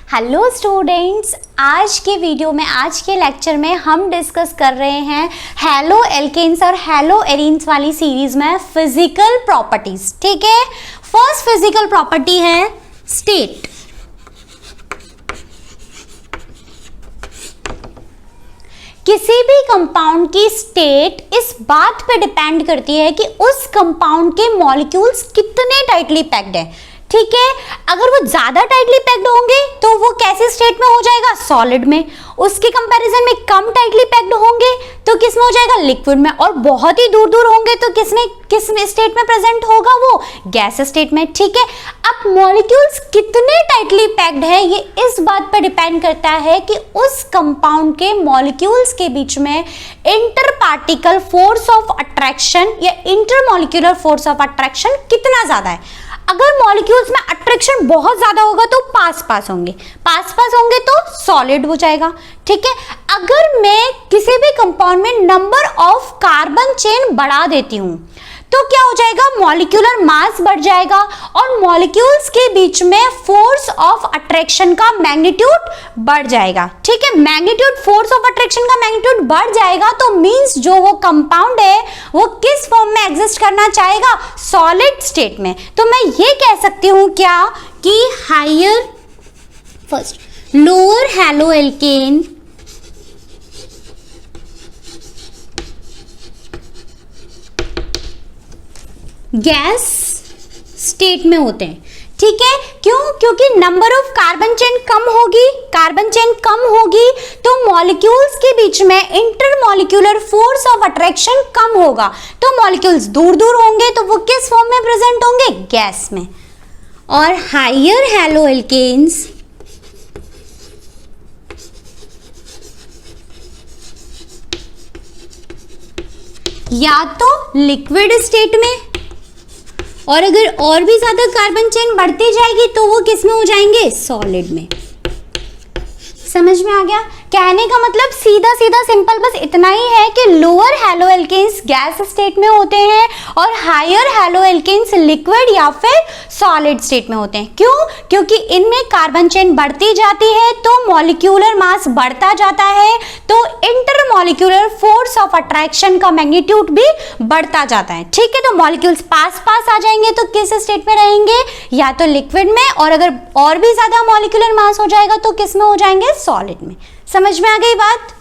Hello students, आज के video में आज के लेक्चर में हम डिस्कस कर रहे हैं हेलो एल्केन्स और हेलो एरीन्स वाली सीरीज में फिजिकल प्रॉपर्टीज। ठीक है, फर्स्ट फिजिकल प्रॉपर्टी है स्टेट। किसी भी कंपाउंड की स्टेट इस बात पे डिपेंड करती है कि उस कंपाउंड के मॉलिक्यूल्स कितने टाइटली पैक्ड है। ठीक है, अगर वो ज्यादा टाइटली पैक्ड होंगे तो वो कैसे स्टेट में हो जाएगा, सॉलिड में। उसके कंपैरिजन में कम टाइटली पैक्ड होंगे तो किस में हो जाएगा, लिक्विड में। और बहुत ही दूर दूर होंगे तो किस स्टेट में प्रेजेंट होगा, वो गैस स्टेट में। ठीक है, अब मॉलिक्यूल्स कितने टाइटली पैक्ड है ये इस बात पर डिपेंड करता है कि उस कंपाउंड के मॉलिक्यूल्स के बीच में inter particle force of attraction या इंटरमॉलिक्यूलर फोर्स ऑफ अट्रैक्शन कितना ज्यादा है। अगर मॉलिक्यूल्स में अट्रैक्शन बहुत ज्यादा होगा तो पास होंगे, पास होंगे तो सॉलिड हो जाएगा। ठीक है, अगर मैं किसी भी कंपाउंड में नंबर ऑफ कार्बन चेन बढ़ा देती हूं तो क्या हो जाएगा, मॉलिक्यूलर मास बढ़ जाएगा और मॉलिक्यूल्स के बीच में फोर्स ऑफ अट्रैक्शन का मैग्नीट्यूड बढ़ जाएगा। ठीक है, मैग्नीट्यूड, फोर्स ऑफ अट्रैक्शन का मैग्नीट्यूड बढ़ जाएगा तो मींस जो वो कंपाउंड है वो किस फॉर्म में एग्जिस्ट करना चाहेगा, सॉलिड स्टेट में। तो मैं ये कह सकती हूं क्या कि higher first lower halo alkane gas state में होते हैं। ठीक है, क्यों? क्योंकि नंबर ऑफ कार्बन चेन कम होगी तो मॉलिक्यूल्स के बीच में इंटरमॉलिक्यूलर फोर्स ऑफ अट्रैक्शन कम होगा तो मॉलिक्यूल्स दूर दूर होंगे तो वो किस फॉर्म में प्रेजेंट होंगे, गैस में। और हायर हैलो एल्केन्स या तो लिक्विड स्टेट में, और अगर और भी ज्यादा कार्बन चेन बढ़ती जाएगी तो वो किस में हो जाएंगे, सॉलिड में। समझ में आ गया? कहने का मतलब सीधा सीधा सिंपल बस इतना ही है कि lower halo alkanes gas state में होते हैं और हायर हैलो एल्केन्स लिक्विड या फिर सॉलिड स्टेट में होते हैं। क्यों? क्योंकि इनमें कार्बन चेन बढ़ती जाती है तो मॉलिक्यूलर मास बढ़ता जाता है तो इंटरमॉलिक्यूलर फोर्स ऑफ अट्रैक्शन का मैग्नीट्यूड भी बढ़ता जाता है। ठीक है, तो मॉलिक्यूल्स पास आ जाएंगे तो किस स्टेट में रहेंगे, या तो लिक्विड में, और अगर और भी ज्यादा मॉलिक्यूलर मास हो जाएगा तो किस में हो जाएंगे, सॉलिड में। समझ में आ गई बात?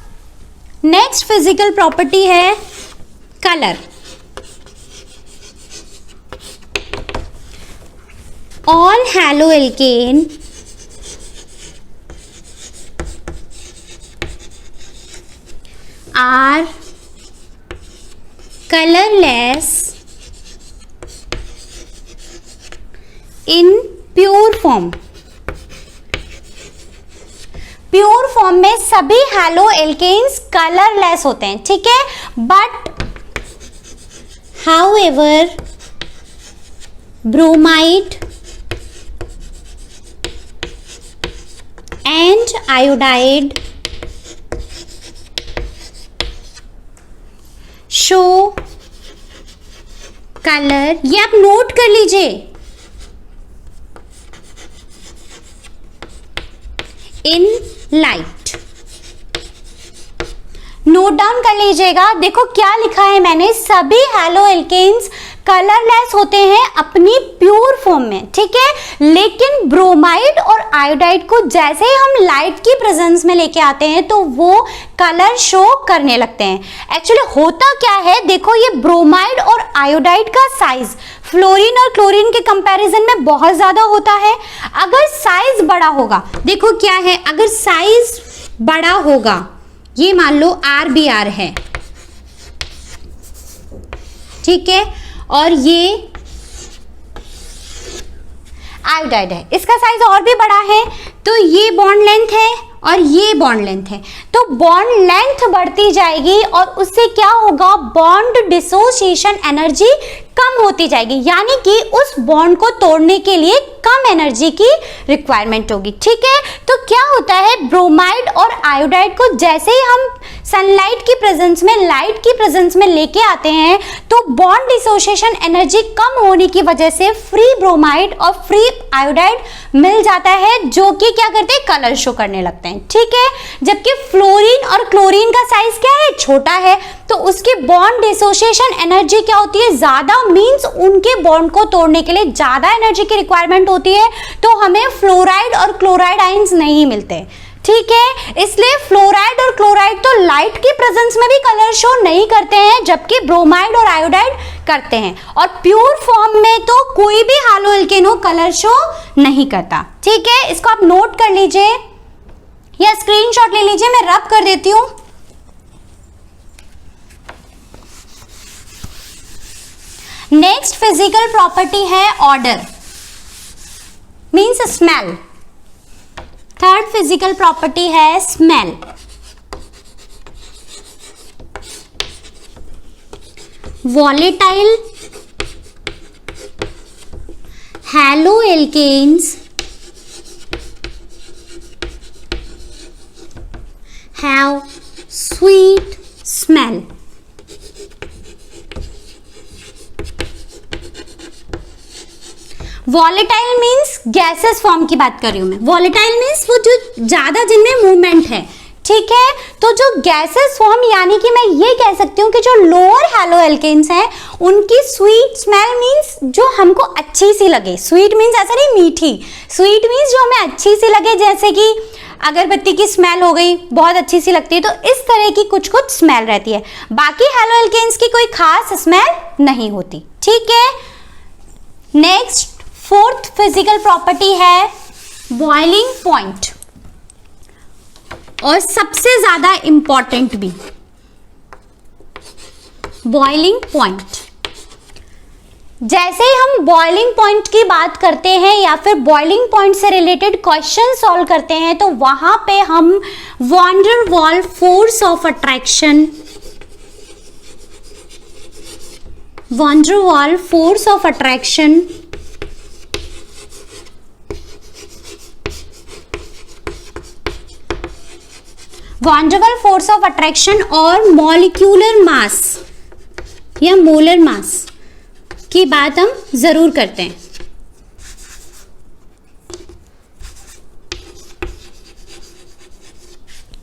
नेक्स्ट फिजिकल प्रॉपर्टी है colour. All halo alkane are colourless in pure form. Pure form में सभी हैलो एल्केन्स कलरलेस होते हैं। ठीक है, but however bromide and iodide show colour, ये आप नोट कर लीजिए, इन लाइट। नोट डाउन कर लीजिएगा। देखो क्या लिखा है मैंने, सभी हैलो एल्केन्स कलरलेस होते हैं अपनी प्योर फॉर्म में। ठीक है, लेकिन ब्रोमाइड और आयोडाइड को जैसे ही हम लाइट की प्रेजेंस में लेके आते हैं तो वो कलर शो करने लगते हैं। एक्चुअली होता क्या है, देखो ये ब्रोमाइड और आयोडाइड का साइज फ्लोरीन और क्लोरीन के कंपैरिजन में बहुत ज्यादा होता है। अगर साइज बड़ा होगा, देखो क्या है, अगर साइज बड़ा होगा, ये मान लो RBr है, ठीक है, और ये आयोडाइड है, इसका साइज और भी बड़ा है तो ये बॉन्ड लेंथ है और ये बॉन्ड लेंथ है, तो बॉन्ड लेंथ बढ़ती जाएगी और उससे क्या होगा, बॉन्ड डिसोसिएशन एनर्जी कम होती जाएगी, यानी कि उस बॉन्ड को तोड़ने के लिए कम एनर्जी की रिक्वायरमेंट होगी। ठीक है, तो क्या होता है, ब्रोमाइड और आयोडाइड को जैसे ही हम सनलाइट की प्रेजेंस में, लाइट की प्रेजेंस में लेके आते हैं तो बॉन्ड डिसोसिएशन एनर्जी कम होने की वजह से फ्री ब्रोमाइड और फ्री आयोडाइड मिल जाता है, जो कि क्या करते हैं, कलर शो करने लगते हैं। ठीक है, जबकि फ्लोरीन और क्लोरीन का साइज क्या है, छोटा है, तो उसकी बॉन्ड डिसोसिएशन एनर्जी क्या होती है, ज्यादा, मींस उनके बॉन्ड को तोड़ने के लिए ज्यादा एनर्जी की रिक्वायरमेंट होती है, तो हमें फ्लोराइड और क्लोराइड आयंस नहीं मिलते। ठीक है, इसलिए फ्लोराइड और क्लोराइड तो लाइट की प्रेजेंस में भी कलर शो नहीं करते हैं, जबकि ब्रोमाइड और आयोडाइड करते हैं, और प्योर फॉर्म में तो कोई भी हैलो एल्केन हो कलर शो नहीं करता। ठीक है, इसको आप नोट कर लीजिए या स्क्रीनशॉट ले लीजिए, मैं रब कर देती हूं। नेक्स्ट फिजिकल प्रॉपर्टी है odour, means smell. Third physical property है smell. Volatile haloalkanes have sweet smell. Volatile means gases form की बात कर रही हूं मैं। वॉलेटाइल मीन्स वो जो ज्यादा जिनमें मूवमेंट है। ठीक है, तो जो गैसेस फॉर्म, यानी कि मैं ये कह सकती हूँ कि जो लोअर हैलो एल्केन्स हैं उनकी स्वीट स्मेल मीन्स जो हमको अच्छी सी लगे। स्वीट मीन्स ऐसा नहीं मीठी, स्वीट मीन्स जो हमें अच्छी सी लगे, जैसे कि अगरबत्ती की स्मेल हो गई, बहुत अच्छी सी लगती है, तो इस तरह की कुछ कुछ स्मेल रहती है। बाकी हैलो एल्केन्स की कोई खास स्मेल नहीं होती। ठीक है, नेक्स्ट फोर्थ फिजिकल प्रॉपर्टी है बॉइलिंग पॉइंट, और सबसे ज्यादा इंपॉर्टेंट भी, बॉइलिंग पॉइंट। जैसे ही हम बॉइलिंग पॉइंट की बात करते हैं या फिर बॉइलिंग पॉइंट से रिलेटेड क्वेश्चन सॉल्व करते हैं, तो वहां पे हम von der Waals force of attraction, van der Waals force of attraction, van der Waals force of attraction और मॉलिक्यूलर मास या मोलर मास की बात हम जरूर करते हैं।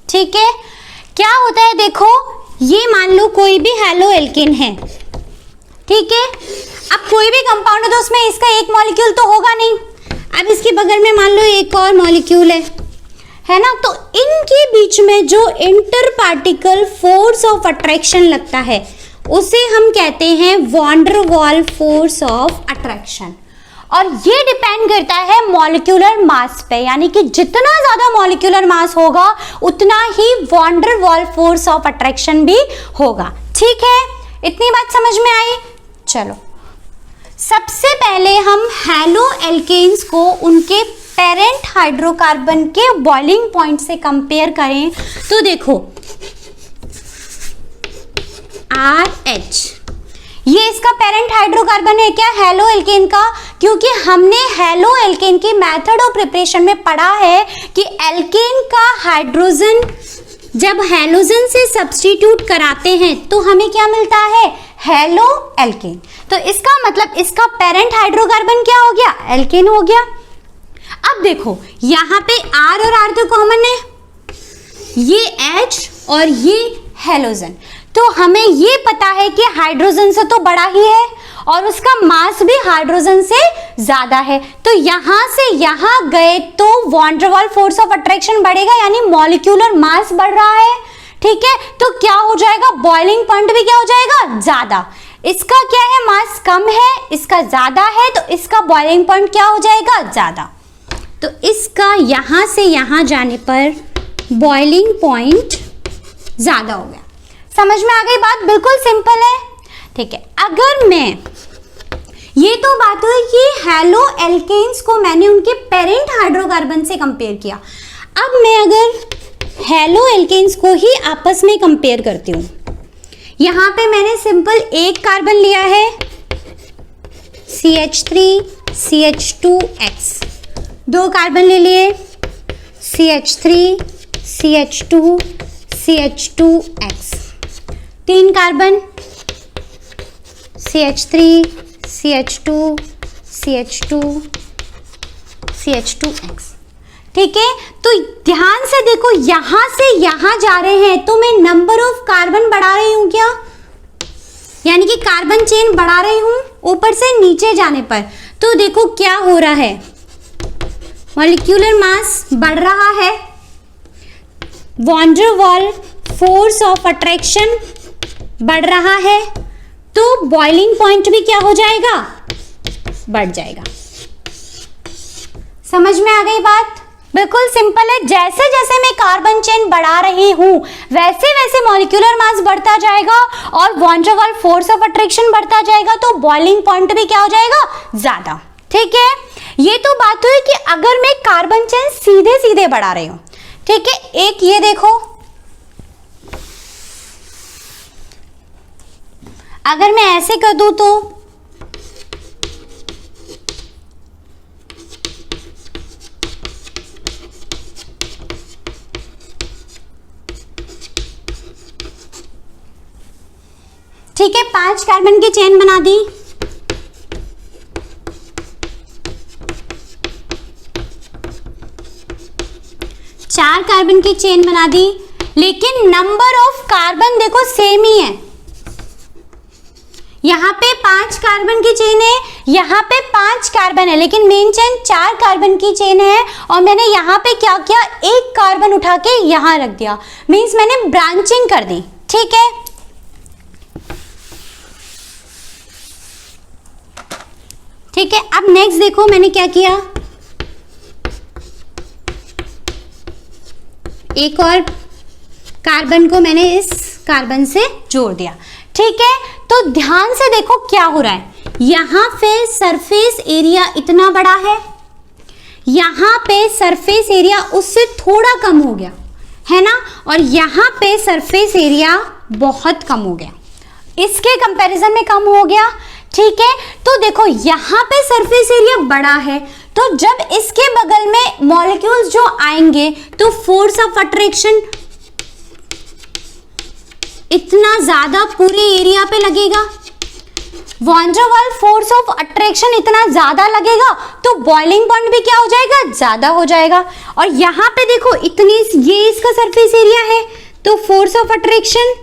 ठीक है, क्या होता है, देखो ये मान लो कोई भी हैलो एल्केन है। ठीक है, अब कोई भी कंपाउंड है तो उसमें इसका एक मॉलिक्यूल तो होगा नहीं। अब इसके बगल में मान लो एक और मॉलिक्यूल है ना, तो इनके बीच में जो inter particle force of attraction लगता है उसे हम कहते हैं von der Waals force of attraction, और ये डिपेंड करता है मॉलिक्यूलर मास पे, यानी कि जितना ज्यादा मॉलिक्यूलर मास होगा उतना he won der Waals force of attraction भी होगा। ठीक है, इतनी बात समझ में आई। चलो, सबसे पहले हम हैलो एल्केन्स को उनके पेरेंट हाइड्रोकार्बन के बॉइलिंग पॉइंट से कंपेयर करें तो देखो RH, ये इसका पेरेंट हाइड्रोकार्बन है क्या, हैलो एल्केन का, क्योंकि हमने हैलो एल्केन के मेथड ऑफ प्रिपरेशन में पढ़ा है कि एल्केन का हाइड्रोजन जब हैलोजन से सब्स्टिट्यूट कराते हैं तो हमें क्या मिलता है, हैलो एल्केन। तो इसका मतलब इसका पेरेंट हाइड्रोकार्बन क्या हो गया, एल्केन हो गया। अब देखो यहाँ पे R और R तो कॉमन है, ये H और ये हैलोजन, तो हमें ये पता है कि हाइड्रोजन से तो बड़ा ही है और उसका मास भी हाइड्रोजन से ज्यादा है, तो यहां से यहां गए तो von der Waals force of attraction बढ़ेगा, यानी मॉलिक्यूलर मास बढ़ रहा है। ठीक है, तो क्या हो जाएगा, बॉइलिंग पॉइंट भी क्या हो जाएगा, ज्यादा। इसका क्या है, मास कम है, इसका ज्यादा है, तो इसका बॉइलिंग पॉइंट क्या हो जाएगा, ज्यादा। तो इसका यहां से यहां जाने पर बॉइलिंग पॉइंट ज्यादा हो गया। समझ में आ गई बात, बिल्कुल सिंपल है। ठीक है, अगर मैं, ये तो बात हुई कि हैलो एल्केन्स को मैंने उनके पेरेंट हाइड्रोकार्बन से कंपेयर किया। अब मैं अगर हैलो एल्केन्स को ही आपस में कंपेयर करती हूँ, यहाँ पे मैंने सिंपल एक कार्बन लिया है CH3 CH2X, दो कार्बन ले लिए CH3 CH2 CH2X, 3 carbon CH3 CH2 CH2 CH2X। ठीक है, तो ध्यान से देखो, यहां से यहां जा रहे हैं तो मैं नंबर ऑफ कार्बन बढ़ा रही हूं क्या, यानी कि कार्बन चेन बढ़ा रही हूं ऊपर से नीचे जाने पर। तो देखो क्या हो रहा है, मॉलिक्यूलर मास बढ़ रहा है, von der Waals force of attraction बढ़ रहा है, तो बॉइलिंग पॉइंट भी क्या हो जाएगा, बढ़ जाएगा। समझ में आ गई बात? बिल्कुल सिंपल है, जैसे जैसे मैं कार्बन चेन बढ़ा रही हूं वैसे वैसे मॉलिक्यूलर मास बढ़ता जाएगा और von der Waals force of attraction बढ़ता जाएगा, तो बॉइलिंग पॉइंट भी क्या हो जाएगा, ज्यादा। ठीक है, ये तो बात हुई कि अगर मैं कार्बन चेन सीधे सीधे बढ़ा रही हूं। ठीक है, एक ये देखो, अगर मैं ऐसे कर दूं तो ठीक है, 5 कार्बन की चेन बना दी, चार कार्बन की चेन बना दी, लेकिन नंबर ऑफ कार्बन देखो सेम ही है। यहां पे 5 कार्बन की चेन है, यहां पे 5 कार्बन है, लेकिन मेन चेन 4 कार्बन की चेन है और मैंने यहां पे क्या किया, एक कार्बन उठा के यहां रख दिया, मींस मैंने ब्रांचिंग कर दी। ठीक है, ठीक है, अब नेक्स्ट देखो मैंने क्या किया, एक और कार्बन को मैंने इस कार्बन से जोड़ दिया। ठीक है, तो ध्यान से देखो क्या हो रहा है, यहां पे सरफेस एरिया इतना बड़ा है, यहां पे सरफेस एरिया उससे थोड़ा कम हो गया है ना, और यहां पे सरफेस एरिया बहुत कम हो गया, इसके कंपैरिजन में कम हो गया। ठीक है, तो देखो यहां पे सरफेस एरिया बड़ा है, तो जब इसके बगल में मॉलिक्यूल्स जो आएंगे तो फोर्स ऑफ अट्रैक्शन इतना ज्यादा पूरे एरिया पे लगेगा, von der Waals force of attraction इतना ज्यादा लगेगा, तो बॉइलिंग पॉइंट भी क्या हो जाएगा, ज्यादा हो जाएगा। और यहां पे देखो इतनी, ये इसका सरफेस एरिया है, तो फोर्स ऑफ अट्रैक्शन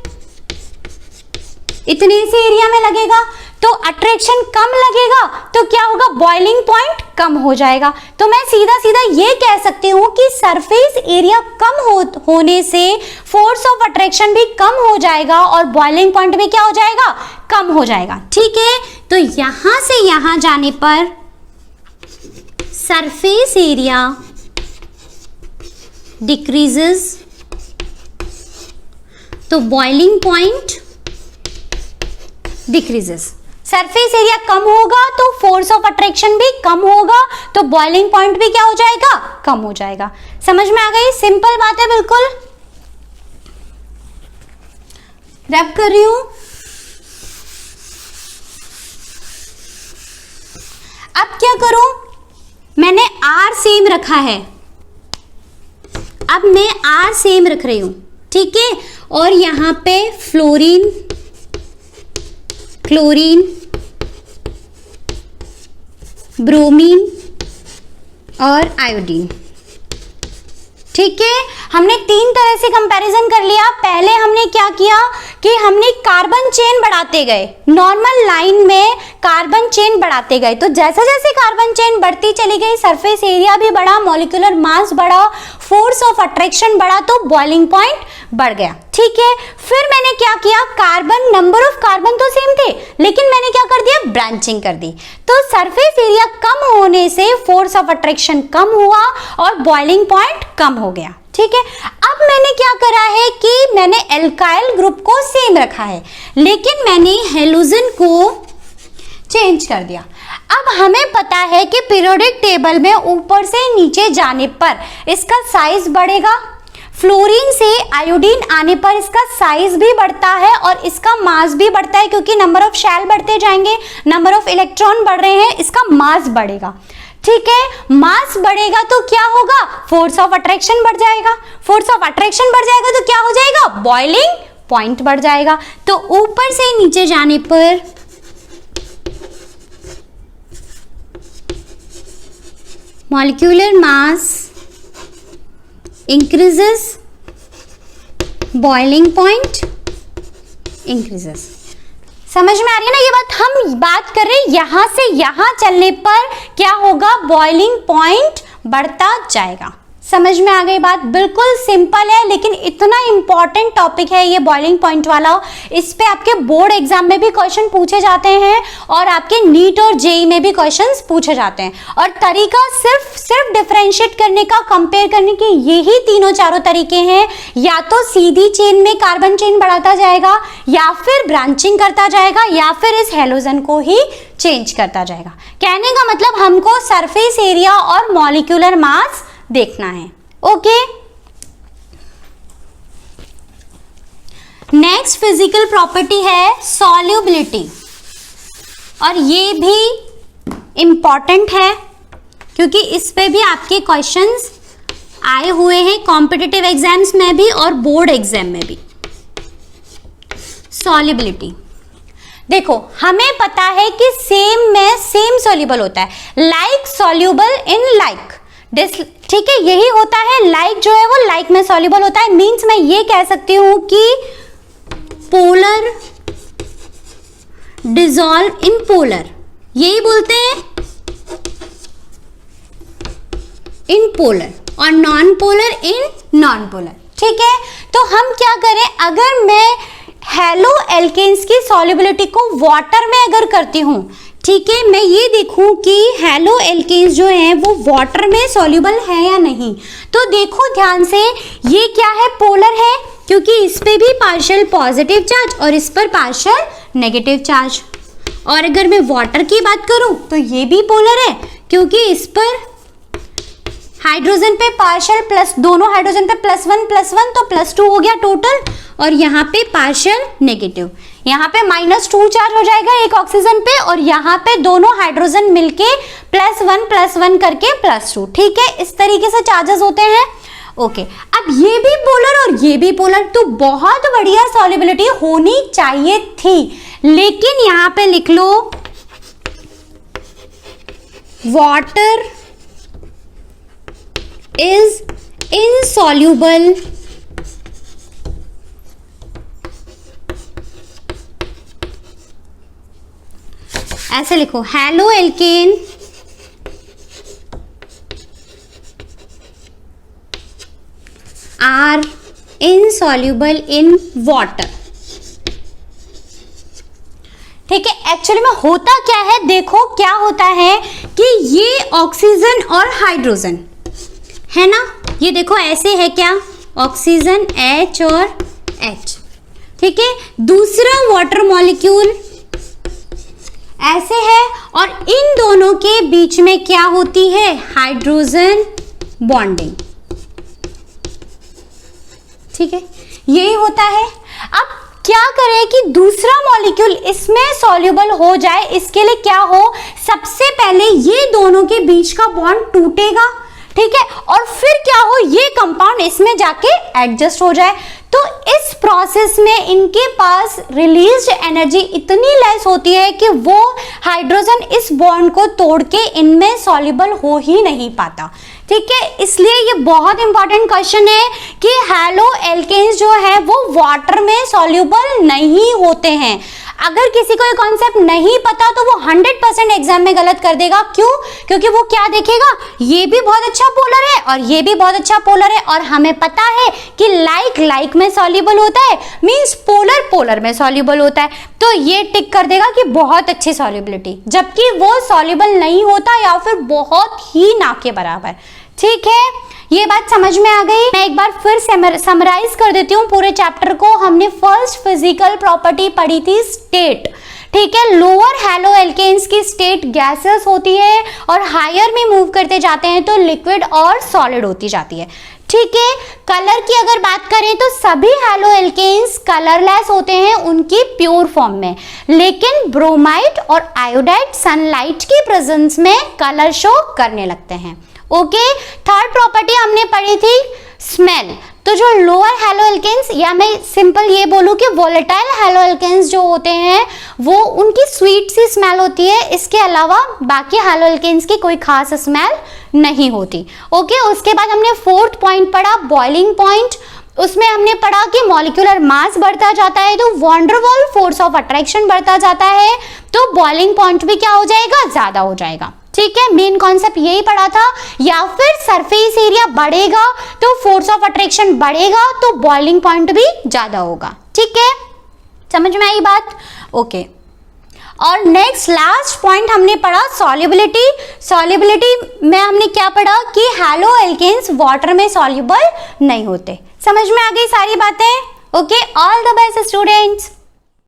इतने से एरिया में लगेगा, तो अट्रैक्शन कम लगेगा, तो क्या होगा, बॉइलिंग पॉइंट कम हो जाएगा। तो मैं सीधा सीधा ये कह सकती हूं कि सरफेस एरिया कम होने से फोर्स ऑफ अट्रैक्शन भी कम हो जाएगा और बॉइलिंग पॉइंट भी क्या हो जाएगा, कम हो जाएगा। ठीक है, तो यहां से यहां जाने पर सरफेस एरिया डिक्रीजेस, तो boiling point decreases. Surface area कम होगा तो फोर्स ऑफ अट्रैक्शन भी कम होगा, तो बॉइलिंग पॉइंट भी क्या हो जाएगा, कम हो जाएगा। समझ में आ गई? सिंपल बात है बिल्कुल। रैप कर रही हूं। अब क्या करूं, मैंने R सेम रखा है, अब मैं R सेम रख रही हूं। ठीक है, और यहां पे फ्लोरीन, क्लोरीन, ब्रोमीन और आयोडीन। ठीक है, हमने 3 तरह से कंपैरिजन कर लिया। पहले हमने क्या किया कि हमने कार्बन चेन बढ़ाते गए, नॉर्मल लाइन में कार्बन चेन बढ़ाते गए, तो जैसे जैसे कार्बन चेन बढ़ती चली गई सरफेस एरिया भी बढ़ा, मॉलिक्यूलर मास बढ़ा, फोर्स ऑफ अट्रैक्शन बढ़ा, तो बॉइलिंग पॉइंट बढ़ गया। ठीक है, फिर मैंने क्या किया, कार्बन, नंबर ऑफ कार्बन तो सेम थे, लेकिन मैंने क्या कर दिया, ब्रांचिंग कर दी, तो सरफेस एरिया कम होने से फोर्स ऑफ अट्रैक्शन कम हुआ और बॉइलिंग पॉइंट कम हो गया। ठीक है, अब मैंने क्या करा है कि मैंने एल्काइल ग्रुप को सेम रखा है, लेकिन मैंने हेलोजन को चेंज कर दिया। अब हमें पता है कि पीरियोडिक टेबल में ऊपर से नीचे जाने पर इसका साइज बढ़ेगा, फ्लोरीन से आयोडीन आने पर इसका साइज भी बढ़ता है और इसका मास भी बढ़ता है, क्योंकि नंबर ऑफ शेल बढ़ते जाएंगे, नंबर ऑफ इलेक्ट्रॉन बढ़ रहे हैं, इसका मास बढ़ेगा। ठीक है, मास बढ़ेगा तो क्या होगा, फोर्स ऑफ अट्रैक्शन बढ़ जाएगा, फोर्स ऑफ अट्रैक्शन बढ़ जाएगा तो क्या हो जाएगा, बॉइलिंग पॉइंट बढ़ जाएगा। तो ऊपर से नीचे जाने पर molecular mass increases, boiling point increases. समझ में आ रही है ना ये बात, हम बात कर रहे हैं यहां से यहां चलने पर क्या होगा, बॉइलिंग पॉइंट बढ़ता जाएगा। समझ में आ गई बात, बिल्कुल सिंपल है, लेकिन इतना इंपॉर्टेंट टॉपिक है ये बॉइलिंग पॉइंट वाला। इस पे आपके बोर्ड एग्जाम में भी क्वेश्चन पूछे जाते हैं और आपके नीट और जेई में भी क्वेश्चंस पूछे जाते हैं। और तरीका सिर्फ डिफरेंशिएट करने का, कंपेयर करने के यही तीनों चारों तरीके हैं। या तो सीधी चेन में कार्बन चेन बढ़ाता जाएगा, या फिर ब्रांचिंग करता जाएगा, या फिर इस हेलोजन को ही चेंज करता जाएगा। कहने का मतलब हमको सरफेस एरिया और मॉलिक्यूलर मास देखना है। ओके, नेक्स्ट फिजिकल प्रॉपर्टी है सॉल्युबिलिटी, और ये भी इंपॉर्टेंट है क्योंकि इस पे भी आपके क्वेश्चंस आए हुए हैं कॉम्पिटिटिव एग्जाम्स में भी और बोर्ड एग्जाम में भी। सॉल्युबिलिटी देखो, हमें पता है कि सेम में सेम सॉल्युबल होता है, लाइक सॉल्युबल इन लाइक, ठीक है, यही होता है। लाइक जो है वो लाइक में सॉल्युबल होता है। मींस मैं ये कह सकती हूं कि पोलर डिसॉल्व इन पोलर, यही बोलते हैं इन पोलर, और non polar in non polar. ठीक है, तो हम क्या करें, अगर मैं हेलो एल्केन्स की सॉल्युबिलिटी को वाटर में अगर करती हूं, ठीक है, मैं ये देखूं कि हेलो एल्केन्स जो है वो वाटर में सॉल्युबल है या नहीं। तो देखो ध्यान से, ये क्या है, पोलर है, क्योंकि इस पे भी पार्शियल पॉजिटिव चार्ज और इस पर पार्शियल नेगेटिव चार्ज। और अगर मैं वाटर की बात करूं तो ये भी पोलर है, क्योंकि इस पर हाइड्रोजन पे पार्शियल प्लस, दोनों हाइड्रोजन पे +1 तो +2 हो गया टोटल, और यहाँ पे पार्शियल नेगेटिव, यहाँ पे -2 चार्ज हो जाएगा एक ऑक्सीजन पे, और यहाँ पे दोनों हाइड्रोजन मिलके +1 करके +2। ठीक है, इस तरीके से चार्जेस होते हैं। ओके, अब ये भी पोलर और ये भी पोलर, तो बहुत बढ़िया सॉल्युबिलिटी होनी चाहिए थी, लेकिन यहाँ पे लिख लो वाटर इज इनसॉल्युबल ऐसे लिखो, halo alkane are insoluble in water. ठीक है, एक्चुअली में होता क्या है, देखो क्या होता है कि ये ऑक्सीजन और हाइड्रोजन है ना, ये देखो ऐसे है क्या, ऑक्सीजन H और H। ठीक है, दूसरा वाटर मॉलिक्यूल ऐसे है, और इन दोनों के बीच में क्या होती है, हाइड्रोजन बॉन्डिंग। ठीक है, यही होता है। अब क्या करें कि दूसरा मॉलिक्यूल इसमें सॉल्युबल हो जाए, इसके लिए क्या हो, सबसे पहले ये दोनों के बीच का बॉन्ड टूटेगा। ठीक है, और फिर क्या हो, ये कंपाउंड इसमें जाके एडजस्ट हो जाए। तो इस प्रोसेस में इनके पास रिलीज्ड एनर्जी इतनी लेस होती है कि वो हाइड्रोजन इस बॉन्ड को तोड़ के इनमें सॉल्युबल हो ही नहीं पाता। ठीक है, इसलिए ये बहुत इंपॉर्टेंट क्वेश्चन है कि हेलो एल्केन्स जो है वो वाटर में सॉल्युबल नहीं होते हैं। अगर किसी को ये कॉन्सेप्ट नहीं पता तो वो 100% एग्जाम में गलत कर देगा। क्यों? क्योंकि वो क्या देखेगा, ये भी बहुत अच्छा पोलर है और ये भी बहुत अच्छा पोलर है, और हमें पता है कि लाइक लाइक में सॉल्युबल होता है, मींस पोलर पोलर में सॉल्युबल होता है, तो ये टिक कर देगा कि बहुत अच्छी सॉल्युबिलिटी, जबकि वो सॉल्युबल नहीं होता या फिर बहुत ही ना के बराबर। ठीक है, ये बात समझ में आ गई। मैं एक बार फिर समराइज कर देती हूँ पूरे चैप्टर को। हमने फर्स्ट फिजिकल प्रॉपर्टी पढ़ी थी स्टेट। ठीक है, लोअर हेलो एल्केन्स की स्टेट गैसेस होती है और हायर में मूव करते जाते हैं तो लिक्विड और सॉलिड होती जाती है। ठीक है। कलर की अगर बात करें तो सभी हैलो एल्केन्स कलरलेस होते हैं उनकी प्योर फॉर्म में, लेकिन ब्रोमाइड और आयोडाइड सनलाइट की प्रेजेंस में कलर शो करने लगते हैं। ओके, थर्ड प्रॉपर्टी हमने पढ़ी थी स्मेल। तो जो लोअर हैलो एल्केन्स, या मैं सिंपल ये बोलूं कि वोलेटाइल हैलो एल्केन्स जो होते हैं वो उनकी स्वीट सी स्मेल होती है, इसके अलावा बाकी हैलो एल्केन्स की कोई खास स्मेल नहीं होती। ओके, उसके बाद हमने फोर्थ पॉइंट पढ़ा बॉइलिंग पॉइंट। उसमें हमने पढ़ा कि मॉलिक्यूलर मास बढ़ता जाता है तो van der Waals force of attraction बढ़ता जाता है, तो बॉइलिंग पॉइंट भी क्या हो जाएगा, ज्यादा हो जाएगा। ठीक है, मेन कॉन्सेप्ट यही पढ़ा था। या फिर सरफेस एरिया बढ़ेगा तो फोर्स ऑफ अट्रैक्शन बढ़ेगा तो बॉइलिंग पॉइंट भी ज्यादा होगा। ठीक है, समझ में आई बात? ओके, और नेक्स्ट लास्ट पॉइंट हमने पढ़ा सॉल्युबिलिटी। सॉल्युबिलिटी में हमने क्या पढ़ा कि हैलो एल्केन्स वाटर में सॉल्युबल नहीं होते। समझ में आ गई सारी बातें? Okay, all the best students.